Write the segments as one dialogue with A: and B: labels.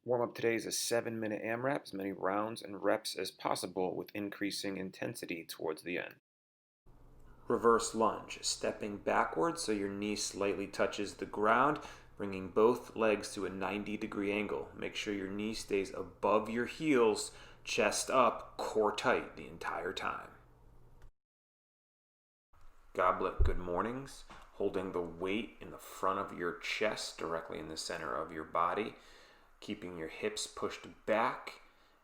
A: Warm-up today is a 7-minute AMRAP, as many rounds and reps as possible with increasing intensity towards the end. Reverse lunge, stepping backwards so your knee slightly touches the ground, bringing both legs to a 90-degree angle. Make sure your knee stays above your heels, chest up, core tight the entire time. Goblet good mornings, holding the weight in the front of your chest, directly in the center of your body, keeping your hips pushed back.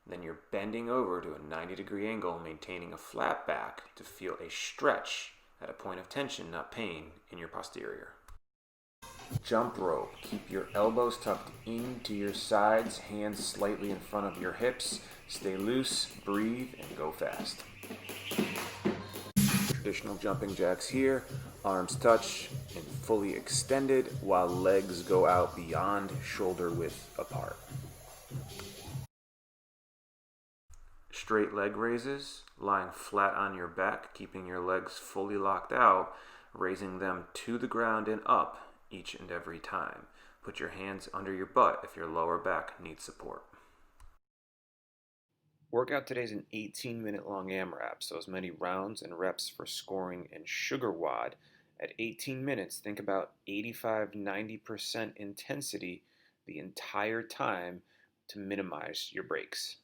A: Then you're bending over to a 90-degree angle, maintaining a flat back to feel a stretch at a point of tension, not pain, in your posterior. Jump rope. Keep your elbows tucked into your sides, hands slightly in front of your hips. Stay loose, breathe, and go fast. Traditional jumping jacks here. Arms touch and fully extended while legs go out beyond shoulder width apart. Straight leg raises, lying flat on your back, keeping your legs fully locked out, raising them to the ground and up each and every time. Put your hands under your butt if your lower back needs support. Workout today is an 18-minute long AMRAP, so as many rounds and reps for scoring and sugar WOD. At 18 minutes, think about 85-90% intensity the entire time to minimize your breaks.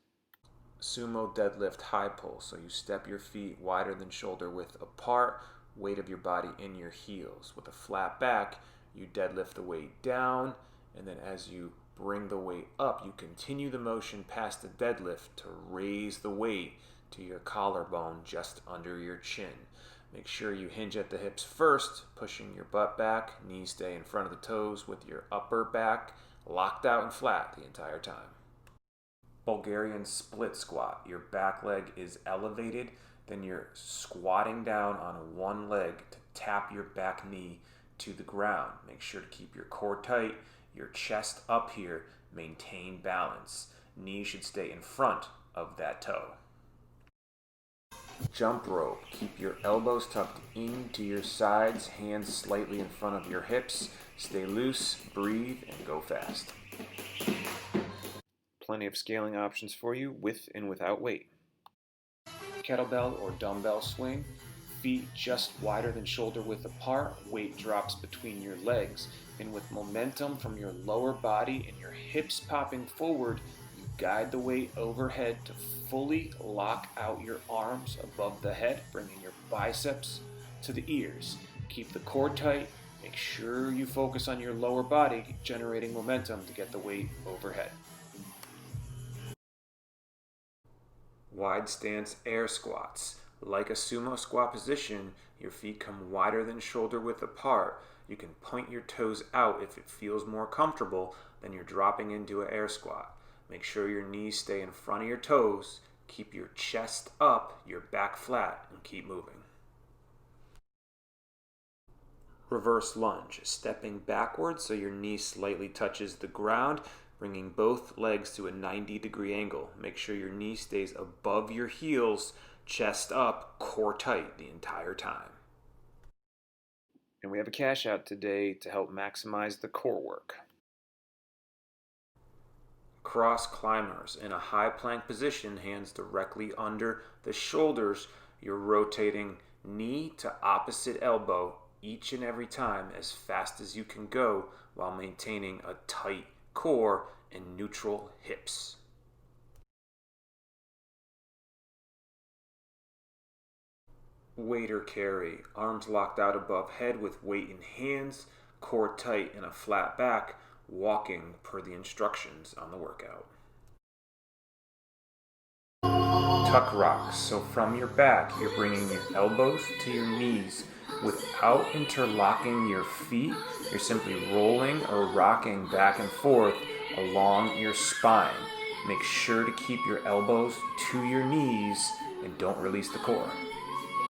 A: Sumo deadlift high pull, so you step your feet wider than shoulder width apart, weight of your body in your heels. With a flat back, you deadlift the weight down, and then as you bring the weight up, you continue the motion past the deadlift to raise the weight to your collarbone just under your chin. Make sure you hinge at the hips first, pushing your butt back, knees stay in front of the toes with your upper back locked out and flat the entire time. Bulgarian split squat. Your back leg is elevated, then you're squatting down on one leg to tap your back knee to the ground. Make sure to keep your core tight, your chest up here, maintain balance. Knee should stay in front of that toe. Jump rope. Keep your elbows tucked into your sides, hands slightly in front of your hips. Stay loose, breathe, and go fast. Plenty of scaling options for you with and without weight. Kettlebell or dumbbell swing. Feet just wider than shoulder width apart, weight drops between your legs, and with momentum from your lower body and your hips popping forward, you guide the weight overhead to fully lock out your arms above the head, bringing your biceps to the ears. Keep the core tight, make sure you focus on your lower body, generating momentum to get the weight overhead. Wide stance air squats. Like a sumo squat position, your feet come wider than shoulder width apart. You can point your toes out if it feels more comfortable, then you're dropping into an air squat. Make sure your knees stay in front of your toes, keep your chest up, your back flat, and keep moving. Reverse lunge, stepping backwards so your knee slightly touches the ground, bringing both legs to a 90-degree angle. Make sure your knee stays above your heels, chest up, core tight the entire time. And we have a cash out today to help maximize the core work. Cross climbers. In a high plank position, hands directly under the shoulders. You're rotating knee to opposite elbow each and every time as fast as you can go while maintaining a tight core and neutral hips. Waiter carry, arms locked out above head with weight in hands, core tight and a flat back, walking per the instructions on the workout. Tuck rocks, so from your back, you're bringing your elbows to your knees without interlocking your feet. You're simply rolling or rocking back and forth along your spine. Make sure to keep your elbows to your knees and don't release the core.